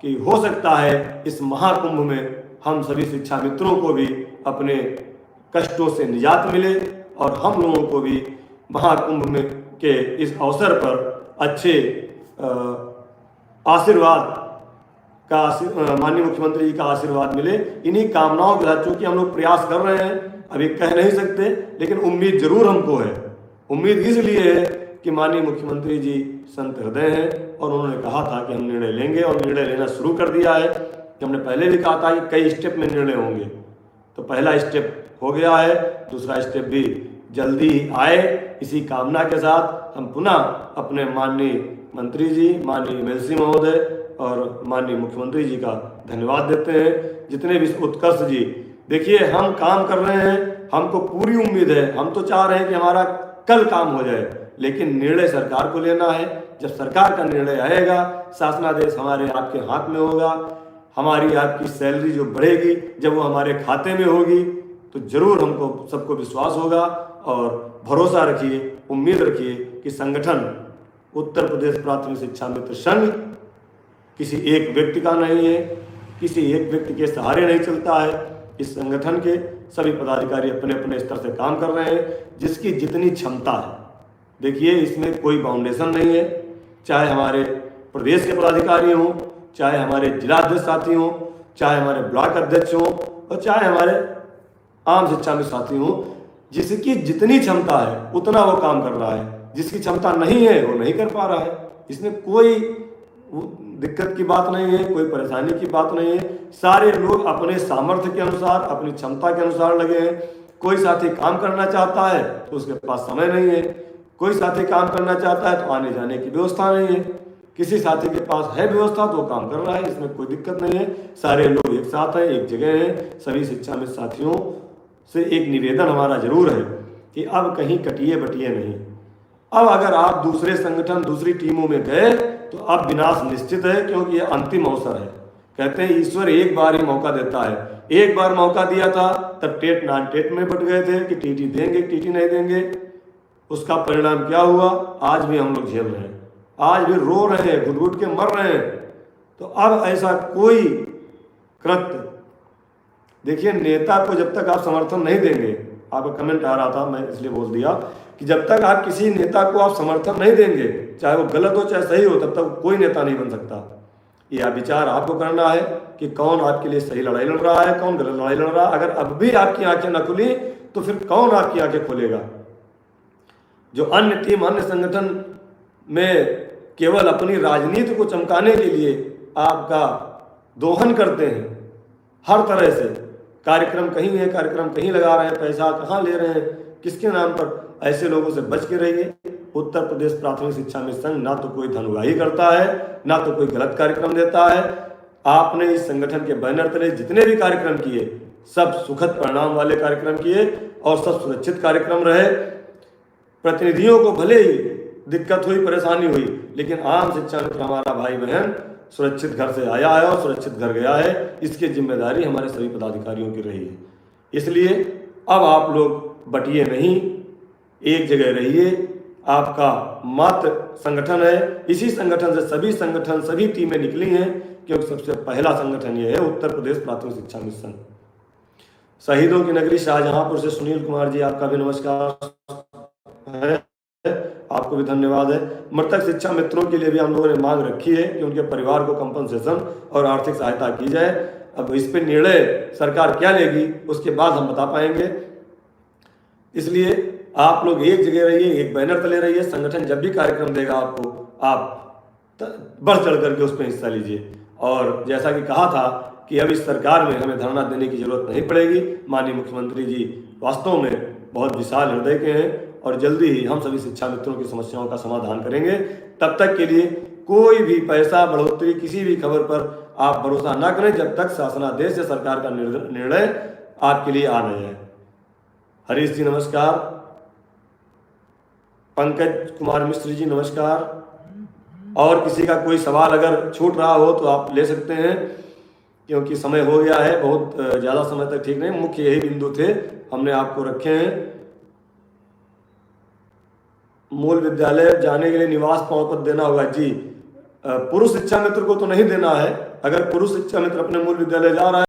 कि हो सकता है इस महाकुंभ में हम सभी शिक्षा मित्रों को भी अपने कष्टों से निजात मिले और हम लोगों को भी महाकुंभ में के इस अवसर पर अच्छे आशीर्वाद का माननीय मुख्यमंत्री जी का आशीर्वाद मिले। इन्हीं कामनाओं के साथ चूंकि हम लोग प्रयास कर रहे हैं, अभी कह नहीं सकते, लेकिन उम्मीद जरूर हमको है। उम्मीद इसलिए है कि माननीय मुख्यमंत्री जी संत हृदय हैं और उन्होंने कहा था कि हम निर्णय लेंगे और निर्णय लेना शुरू कर दिया है। हमने पहले भी कहा था कि कई स्टेप में निर्णय होंगे, तो पहला स्टेप हो गया है, दूसरा स्टेप भी जल्दी ही आए। इसी कामना के साथ हम पुनः अपने माननीय मंत्री जी, माननीय एमएलसी महोदय और माननीय मुख्यमंत्री जी का धन्यवाद देते हैं। जितने भी उत्कर्ष जी, देखिए हम काम कर रहे हैं, हमको पूरी उम्मीद है, हम तो चाह रहे हैं कि हमारा कल काम हो जाए, लेकिन निर्णय सरकार को लेना है। जब सरकार का निर्णय आएगा, शासनादेश हमारे आपके हाथ में होगा, हमारी आपकी सैलरी जो बढ़ेगी जब वो हमारे खाते में होगी तो जरूर हमको सबको विश्वास होगा। और भरोसा रखिए, उम्मीद रखिए कि संगठन उत्तर प्रदेश प्राथमिक शिक्षा मित्र संघ किसी एक व्यक्ति का नहीं है, किसी एक व्यक्ति के सहारे नहीं चलता है। इस संगठन के सभी पदाधिकारी अपने अपने स्तर से काम कर रहे हैं, जिसकी जितनी क्षमता है। देखिए इसमें कोई बाउंडेशन नहीं है, चाहे हमारे प्रदेश के पदाधिकारी हों, चाहे हमारे जिलाध्यक्ष साथी हों, चाहे हमारे ब्लॉक अध्यक्ष हों और चाहे हमारे आम शिक्षा में साथी हों। जिसकी जितनी क्षमता है उतना वो काम कर रहा है, जिसकी क्षमता नहीं है वो नहीं कर पा रहा है। इसमें कोई दिक्कत की बात नहीं है, कोई परेशानी की बात नहीं है। सारे लोग अपने सामर्थ्य के अनुसार, अपनी क्षमता के अनुसार लगे हैं। कोई साथी काम करना चाहता है तो उसके पास समय नहीं है, कोई साथी काम करना चाहता है तो आने जाने की व्यवस्था नहीं है, किसी साथी के पास है व्यवस्था तो वो काम कर रहा है, इसमें कोई दिक्कत नहीं है। सारे लोग एक साथ हैं, एक जगह हैं। सभी शिक्षा में साथियों से एक निवेदन हमारा जरूर है कि अब कहीं कटिए बटिए नहीं। अब अगर आप दूसरे संगठन, दूसरी टीमों में गए तो अब विनाश निश्चित है, क्योंकि यह अंतिम अवसर है। कहते हैं ईश्वर एक बार ही मौका देता है। एक बार मौका दिया था तब टेट नॉन टेट में बट गए थे कि टीटी देंगे, टीटी नहीं देंगे। उसका परिणाम क्या हुआ? आज भी हम लोग झेल रहे हैं, आज भी रो रहे हैं, घुट घुट के मर रहे हैं। तो अब ऐसा कोई कृत्य, देखिए नेता को जब तक आप समर्थन नहीं देंगे, आपका कमेंट आ रहा था मैं इसलिए बोल दिया कि जब तक आप किसी नेता को आप समर्थन नहीं देंगे, चाहे वो गलत हो चाहे सही हो, तब तक कोई नेता नहीं बन सकता। यह विचार आपको करना है कि कौन आपके लिए सही लड़ाई लड़ रहा है, कौन गलत लड़ाई लड़ रहा है। अगर अब भी आपकी आंखें न खुली तो फिर कौन आपकी आंखें खोलेगा? जो अन्य टीम, अन्य संगठन में केवल अपनी राजनीति को चमकाने के लिए आपका दोहन करते हैं, हर तरह से कार्यक्रम कहीं है, कार्यक्रम कहीं लगा रहे हैं, पैसा कहाँ ले रहे हैं, किसके नाम पर, ऐसे लोगों से बच के रहिए। उत्तर प्रदेश प्राथमिक शिक्षा मित्र संघ ना तो कोई धनउगाही करता है, ना तो कोई गलत कार्यक्रम देता है। आपने इस संगठन के बैनर तले जितने भी कार्यक्रम किए सब सुखद परिणाम वाले कार्यक्रम किए और सब सुरक्षित कार्यक्रम रहे। प्रतिनिधियों को भले ही दिक्कत हुई, परेशानी हुई, लेकिन आम शिक्षा मित्र हमारा भाई बहन सुरक्षित घर से आया है और सुरक्षित घर गया है। इसकी जिम्मेदारी हमारे सभी पदाधिकारियों की रही है। इसलिए अब आप लोग बटिए नहीं, एक जगह रहिए। आपका मात्र संगठन है, इसी संगठन से सभी संगठन, सभी टीमें निकली हैं, क्योंकि सबसे पहला संगठन यह है उत्तर प्रदेश प्राथमिक शिक्षा मित्र संघ। शहीदों की नगरी शाहजहांपुर से सुनील कुमार जी, आपका भी नमस्कार है, आपको भी धन्यवाद है। मृतक शिक्षा मित्रों के लिए भी हम लोगों ने मांग रखी है कि उनके परिवार को कंपनसेशन और आर्थिक सहायता की जाए। अब इस पर निर्णय सरकार क्या लेगी उसके बाद हम बता पाएंगे। इसलिए आप लोग एक जगह रहिए, एक बैनर तले रहिए। संगठन जब भी कार्यक्रम देगा आपको, आप बढ़ चढ़ करके उस पर हिस्सा लीजिए। और जैसा कि कहा था कि अब इस सरकार में हमें धरना देने की जरूरत नहीं पड़ेगी। माननीय मुख्यमंत्री जी वास्तव में बहुत विशाल हृदय के हैं और जल्दी ही हम सभी शिक्षा मित्रों की समस्याओं का समाधान करेंगे। तब तक के लिए कोई भी पैसा बढ़ोतरी किसी भी खबर पर आप भरोसा ना करें जब तक शासनादेश या सरकार का निर्णय आपके लिए आ नहीं है। हरीश जी नमस्कार, पंकज कुमार मिश्र जी नमस्कार। और किसी का कोई सवाल अगर छूट रहा हो तो आप ले सकते हैं, क्योंकि समय हो गया है, बहुत ज़्यादा समय तक ठीक नहीं। मुख्य यही बिंदु थे हमने आपको रखे हैं। मूल विद्यालय जाने के लिए निवास प्रमाण पत्र देना होगा जी। पुरुष शिक्षा मित्र को तो नहीं देना है, अगर पुरुष शिक्षा मित्र अपने मूल विद्यालय जा रहा है